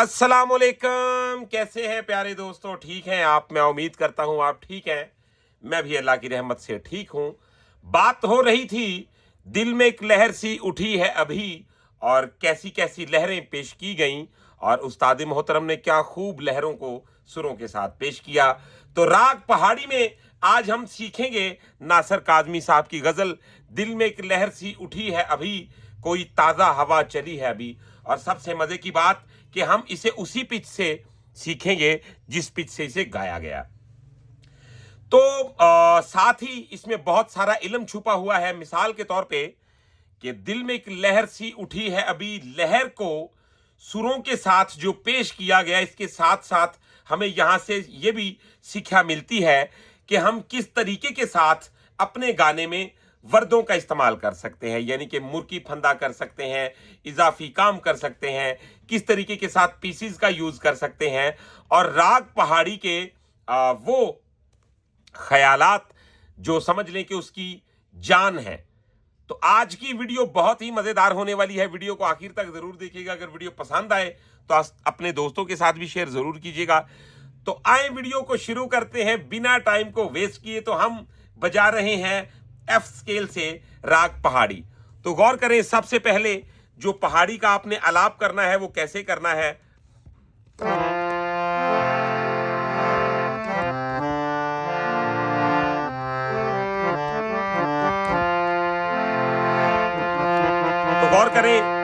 अस्सलामुअलैकुम। कैसे हैं प्यारे दोस्तों? ठीक हैं आप? मैं उम्मीद करता हूं आप ठीक हैं। मैं भी अल्लाह की रहमत से ठीक हूं। बात हो रही थी, दिल में एक लहर सी उठी है अभी, और कैसी कैसी लहरें पेश की गईं, और उस्ताद मोहतरम ने क्या खूब लहरों को सुरों के साथ पेश किया। तो राग पहाड़ी में आज हम सीखेंगे नासिर काज़मी साहब की गज़ल, दिल में एक लहर सी उठी है अभी, कोई ताज़ा हवा चली है अभी। और सबसे मज़े की बात कि हम इसे उसी पिच से सीखेंगे जिस पिच से इसे गाया गया। तो साथ ही इसमें बहुत सारा इल्म छुपा हुआ है। मिसाल के तौर पे कि दिल में एक लहर सी उठी है अभी, लहर को सुरों के साथ जो पेश किया गया, इसके साथ साथ हमें यहां से ये भी शिक्षा मिलती है कि हम किस तरीके के साथ अपने गाने में वर्दों का इस्तेमाल कर सकते हैं, यानी कि मुर्की फंदा कर सकते हैं, इजाफी काम कर सकते हैं, किस तरीके के साथ पीसीज का यूज कर सकते हैं, और राग पहाड़ी के वो ख्यालात जो समझ लें कि उसकी जान है। तो आज की वीडियो बहुत ही मजेदार होने वाली है। वीडियो को आखिर तक जरूर देखिएगा। अगर वीडियो पसंद आए तो अपने दोस्तों के साथ भी शेयर जरूर कीजिएगा। तो आए वीडियो को शुरू करते हैं बिना टाइम को वेस्ट किए। तो हम बजा रहे हैं एफ स्केल से राग पहाड़ी। तो गौर करें, सबसे पहले जो पहाड़ी का आपने आलाप करना है वो कैसे करना है। तो गौर करें,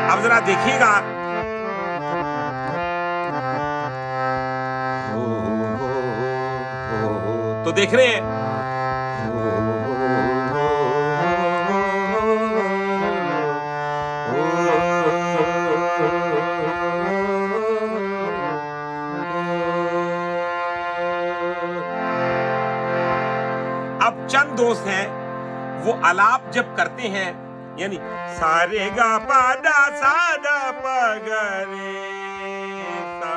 अब जरा देखिएगा, तो देख रहे हैं अब चंद दोस्त हैं वो आलाप जब करते हैं, यानी सारे गा पादा सादा पगरे सा,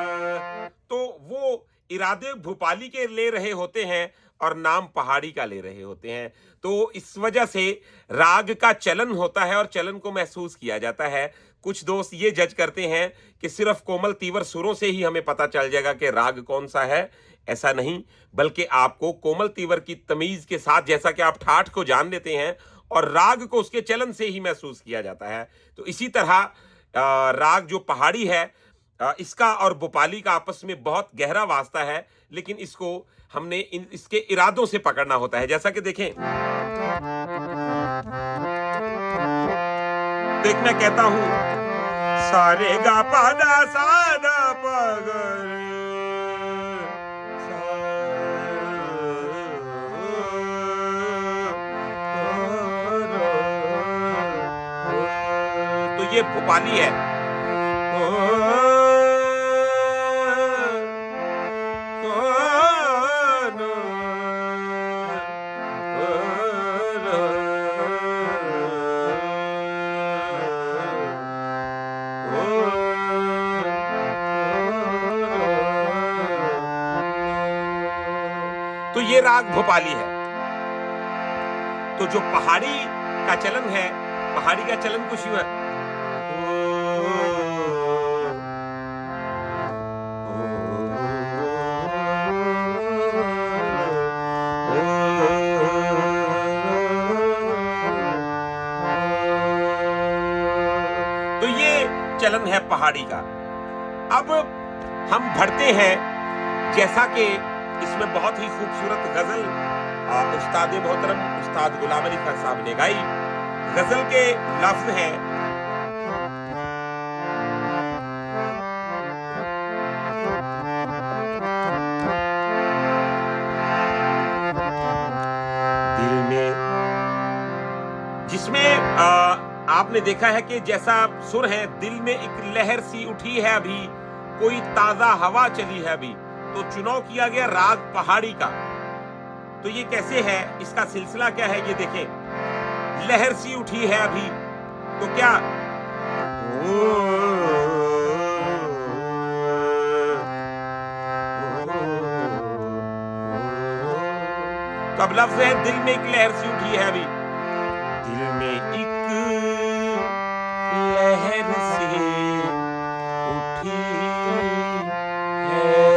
तो वो इरादे भोपाली के ले रहे होते हैं और नाम पहाड़ी का ले रहे होते हैं। तो इस वजह से राग का चलन होता है और चलन को महसूस किया जाता है। कुछ दोस्त ये जज करते हैं कि सिर्फ कोमल तीवर सुरों से ही हमें पता चल जाएगा कि राग कौन सा है। ऐसा नहीं, बल्कि आपको कोमल तीवर की तमीज के साथ, जैसा कि आप ठाठ को जान लेते हैं, और राग को उसके चलन से ही महसूस किया जाता है। तो इसी तरह राग जो पहाड़ी है, इसका और भोपाली का आपस में बहुत गहरा वास्ता है, लेकिन इसको हमने इसके इरादों से पकड़ना होता है। जैसा कि देखें, तो एक मैं कहता हूं, सारे गा पादा सादा पगरे, तो ये भोपाली है। तो ये राग भोपाली है। तो जो पहाड़ी का चलन है, पहाड़ी का चलन कुछ यूं है, तो ये चलन है पहाड़ी का। अब हम बढ़ते हैं, जैसा कि इसमें बहुत ही खूबसूरत गजल उस्ताद मोहतरम उस्ताद गुलाम अली खान साहब ने गाई। गजल के लफ्ज हैं, दिल में, जिसमें आपने देखा है कि जैसा सुर है, दिल में एक लहर सी उठी है अभी, कोई ताजा हवा चली है अभी, तो चुनाव किया गया राग पहाड़ी का। तो ये कैसे है, इसका सिलसिला क्या है, ये देखें। लहर सी उठी है अभी, तो क्या तो अब लफ्ज है दिल में एक लहर सी उठी है अभी, दिल में एक लहर सी उठी है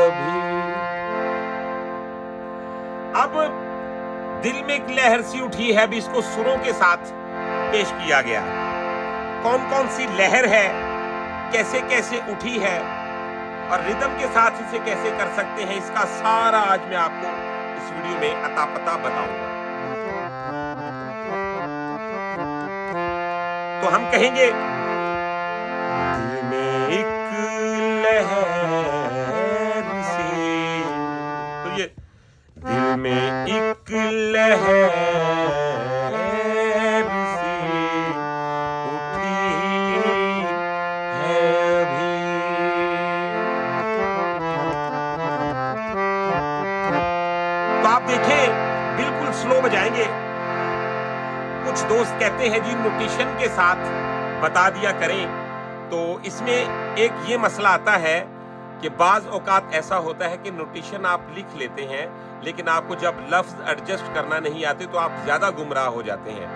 अभी। अब दिल में एक लहर सी उठी है अभी, इसको सुरों के साथ पेश किया गया। कौन कौन सी लहर है, कैसे कैसे उठी है और रिदम के साथ इसे कैसे कर सकते हैं, इसका सारा आज मैं आपको इस वीडियो में अता पता बताऊंगा। तो हम कहेंगे दिल में एक लहर सी, तो ये दिल में एक लहर सी उठी है अभी। तो आप देखें, बिल्कुल स्लो बजाएंगे। कुछ दोस्त कहते हैं जी नोटेशन के साथ बता दिया करें, तो इसमें एक ये मसला आता है कि बाज औकात ऐसा होता है कि नोटेशन आप लिख लेते हैं, लेकिन आपको जब लफ्ज एडजस्ट करना नहीं आते तो आप ज्यादा गुमराह हो जाते हैं।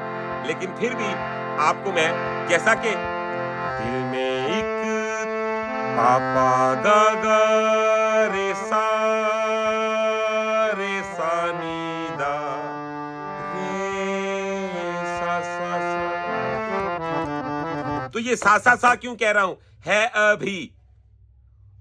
लेकिन फिर भी आपको मैं, जैसा कि दिल में एक पापा गा गा रे सा नी दा रे सा सा सा। तो ये सा क्यों कह रहा हूं, है अभी।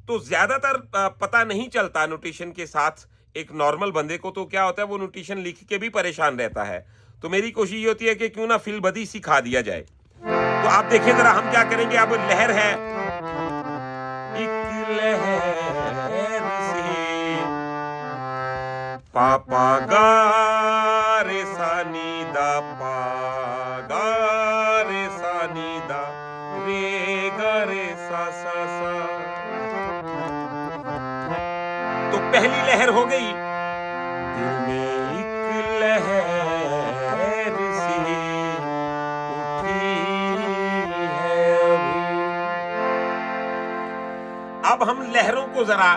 तो ज्यादातर पता नहीं चलता नोटेशन के साथ एक नॉर्मल बंदे को, तो क्या होता है वो नोटेशन लिख के भी परेशान रहता है। तो मेरी कोशिश ये होती है कि क्यों ना फिल बदी सिखा दिया जाए। तो आप देखिए जरा, हम क्या करेंगे। अब लहर है, एक लहर सी पापा गा रे सा नी दा, पा गा रे सा नी दा, रे गा रे सा सा सा। तो पहली लहर हो गई, दिल में एक लहर सी उठी है अभी। अब हम लहरों को जरा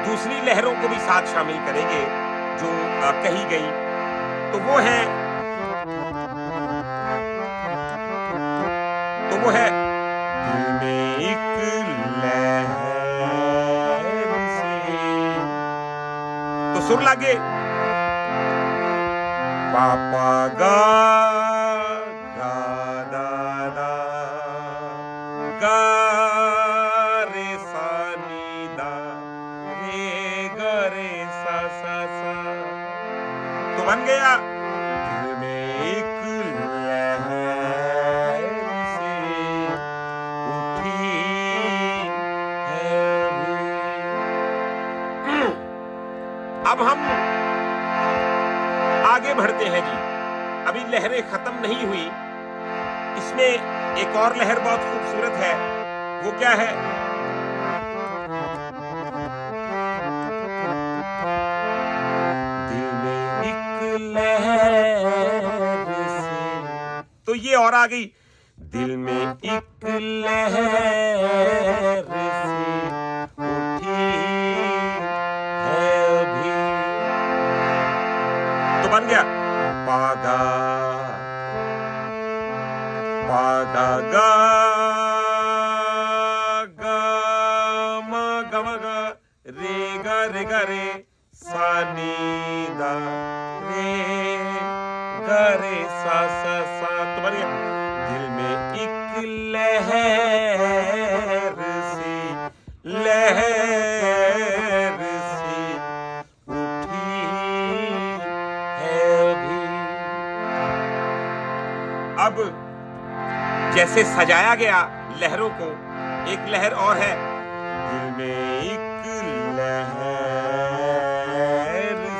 दूसरी लहरों को भी साथ शामिल करेंगे जो कही गई। तो वो है दिल में एक लहर सी, तो सुर लागे पापा गा गा दा दा गा रे सा नी दा रे गा रे सा सा सा। तो बन गया दिल में एक लहर सी उठी है अभी। अब हम आगे बढ़ते हैं जी। अभी लहरें खत्म नहीं हुई, इसमें एक और लहर बहुत खूबसूरत है। वो क्या है, दिल में एक लहर सी, तो ये और आ गई, दिल में एक लहर सी उठी है अभी। तो बन गया पागा पागा गा गा मा गा मा गा रे गा रे सा नी दा रे गा रे सा सा सा। तो बन गया दिल में एक लहर सी उठी है अभी। अब जैसे सजाया गया लहरों को, एक लहर और है, दिल में एक लहर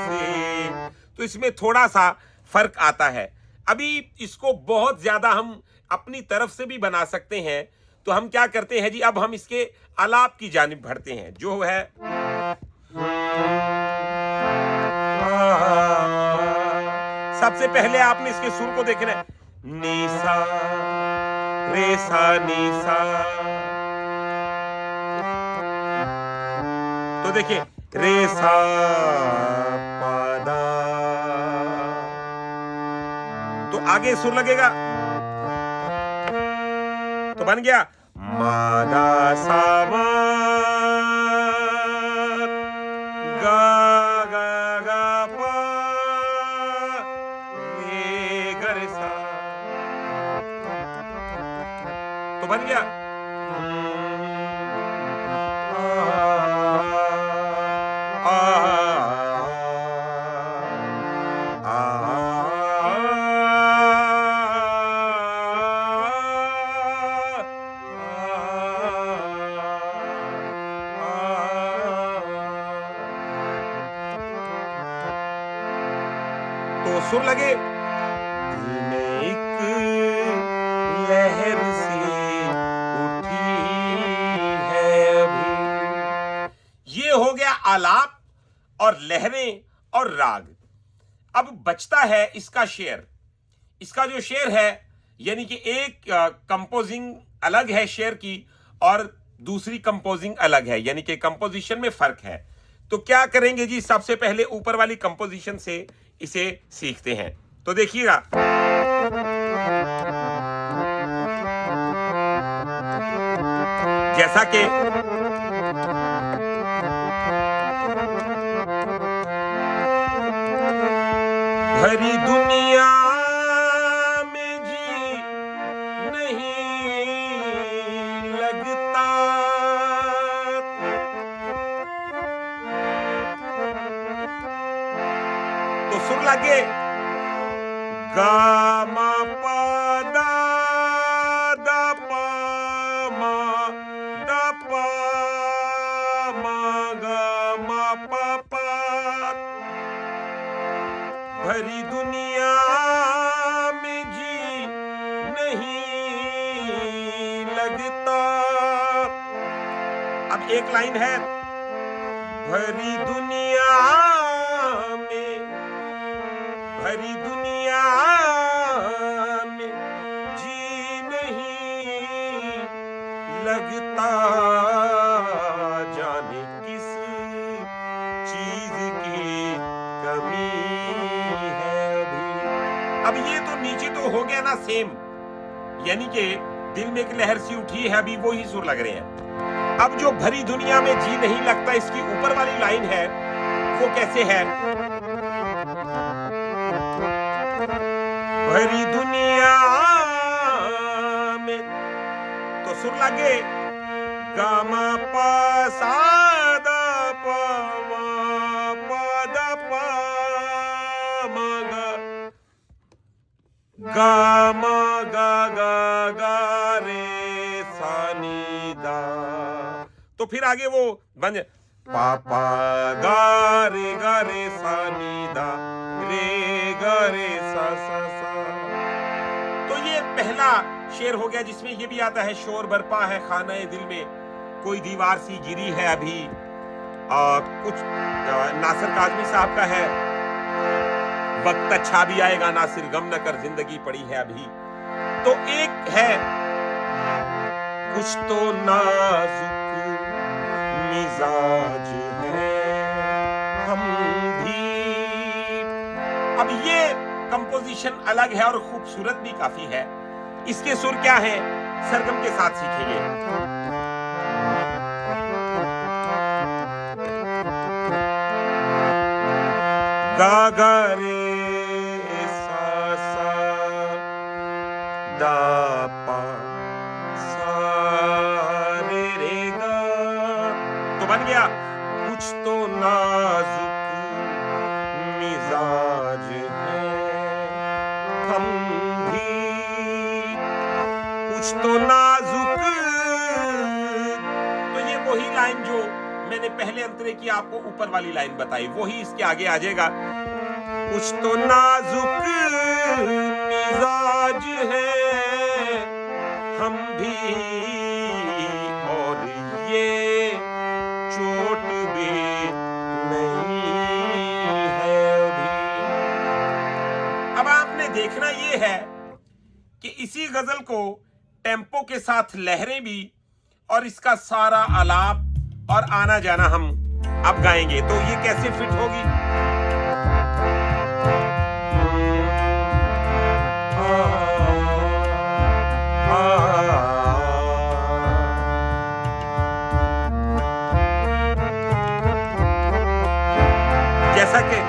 सी। तो इसमें थोड़ा सा फर्क आता है। अभी इसको बहुत ज्यादा हम अपनी तरफ से भी बना सकते हैं, तो हम क्या करते हैं जी, अब हम इसके आलाप की जानिब बढ़ते हैं, जो है सबसे पहले आपने इसके सुर को देखना है, नी सा रे सा नी सा। तो देखिए रे सा पा दा, तो आगे सुर लगेगा, तो बन गया मा दा सा मा गा गा गा पा रे गा रे सा, तो बन गया तो सुर लगे, दिल में एक लहर सी उठी है अभी। ये हो गया आलाप और लहरें और राग। अब बचता है इसका शेर। इसका जो शेर है, यानी कि एक कंपोजिंग अलग है शेर की और दूसरी कंपोजिंग अलग है, यानी कि कंपोजिशन में फर्क है। तो क्या करेंगे जी, सबसे पहले ऊपर वाली कंपोजिशन से इसे सीखते हैं। तो देखिएगा, जैसा कि भरी दुनिया में जी नहीं लगता, तो सुर लगे गा मा पा दा दा पा मा दा पा मा गा मा पा पा। भरी दुनिया में जी नहीं लगता। अब एक लाइन है, भरी दुनिया में, भरी दुनिया में जी नहीं लगता, जाने किस चीज की कमी है अभी। अब ये तो नीचे तो हो गया ना सेम, यानी कि दिल में एक लहर सी उठी है, अभी वो ही सुर लग रहे हैं। अब जो भरी दुनिया में जी नहीं लगता, इसकी ऊपर वाली लाइन है, वो कैसे है, भरी दुनिया में, तो सुर लगे गा मा पा सा दा पा मा पा दा पा मा गा मा गा गा गा रे सा नी दा। तो फिर आगे वो बन पा पा गा रे सा नी दा रे गा रे सा सा सा। तो ये पहला शेर हो गया, जिसमें ये भी आता है, शोर बरपा है खाना दिल में, कोई दीवार सी गिरी है अभी। कुछ नासिर काज़मी साहब का है, वक्त अच्छा भी आएगा नासिर, गम न कर जिंदगी पड़ी है अभी। तो एक है, कुछ तो नाजुक मिजाज है हम भी। अब ये कंपोजिशन अलग है और खूबसूरत भी काफी है। इसके सुर क्या है, सरगम के साथ सीखेंगे। गा गा रे सा सा दा पा सा रे रे गा, तो बन गया कुछ तो नाजुक मिजाज है हम भी, कुछ तो नाजुक। तो ये वही लाइन जो मैंने पहले अंतरे की आपको ऊपर वाली लाइन बताई, वही इसके आगे आ जाएगा। कुछ तो नाजुक मिजाज है हम भी, और ये चोट भी नहीं है अभी। अब आपने देखना ये है कि इसी गजल को टेम्पो के साथ लहरें भी और इसका सारा आलाप और आना जाना हम अब गाएंगे, तो ये कैसे फिट होगी। जैसा कि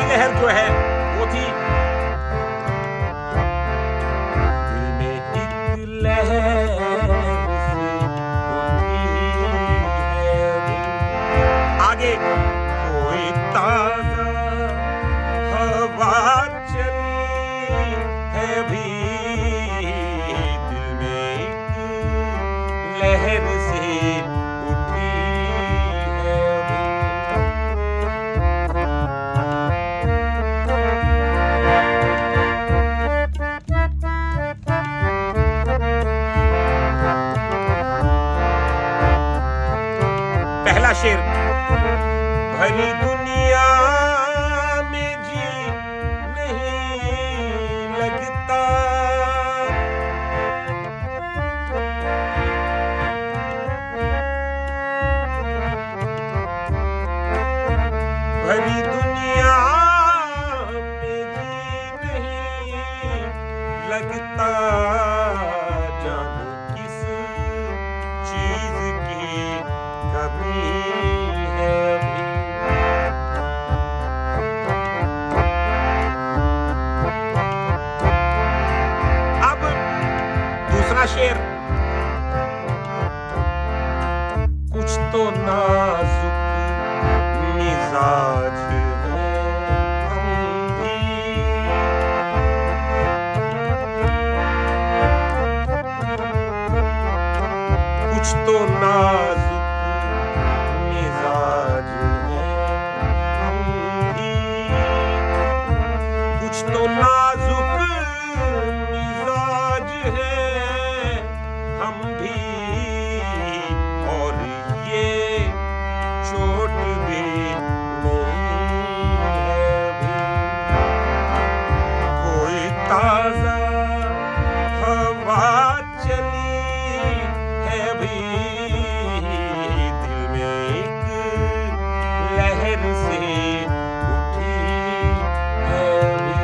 लहर जो है वो थी, दिल में एक लहर सी उठी है। आगे कोई ताजा हवा चली है भी, दिल में एक लहर सी उठी है भी। पहला शेर, भरी दुनिया में जी नहीं लगता, भरी दुनिया में जी नहीं लगता, जानू किस चीज की कमी है अभी। अब दूसरा शेर, कुछ तो नाजुक मिजाज है हम भी, कुछ तो नाजुक मिजाज है हम भी, कुछ तो नाजुक मिजाज है हम भी, और ये चोट भी नहीं है अभी। कोई ताजा हवा चली है भी, दिल में एक लहर से उठी है भी।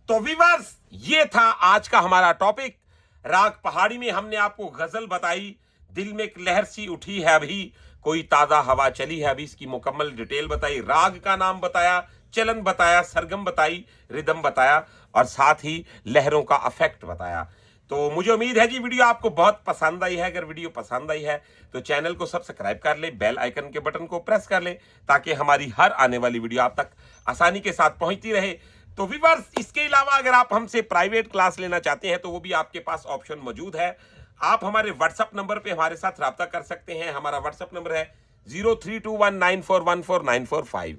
तो व्यूअर्स, ये था आज का हमारा टॉपिक। राग पहाड़ी में हमने आपको गजल बताई, दिल में एक लहर सी उठी है अभी, कोई ताजा हवा चली है अभी, इसकी मुकम्मल डिटेल बताई, राग का नाम बताया, चलन बताया, सरगम बताई, रिदम बताया और साथ ही लहरों का अफेक्ट बताया। तो मुझे उम्मीद है जी वीडियो आपको बहुत पसंद आई है। अगर वीडियो पसंद आई है तो चैनल को सब्सक्राइब कर ले, बेल आइकन के बटन को प्रेस कर ले, ताकि हमारी हर आने वाली वीडियो आप तक आसानी के साथ पहुंचती रहे। तो व्यूअर्स, इसके अलावा अगर आप हमसे प्राइवेट क्लास लेना चाहते हैं तो वो भी आपके पास ऑप्शन मौजूद है। आप हमारे व्हाट्सएप नंबर पे हमारे साथ रब्ता कर सकते हैं। हमारा व्हाट्सएप नंबर है 0321941495।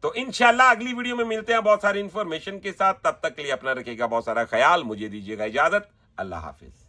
तो इंशाल्लाह अगली वीडियो में मिलते हैं बहुत सारी इंफॉर्मेशन के साथ। तब तक के लिए अपना रखिएगा बहुत सारा ख्याल। मुझे दीजिएगा इजाजत। अल्लाह हाफिज।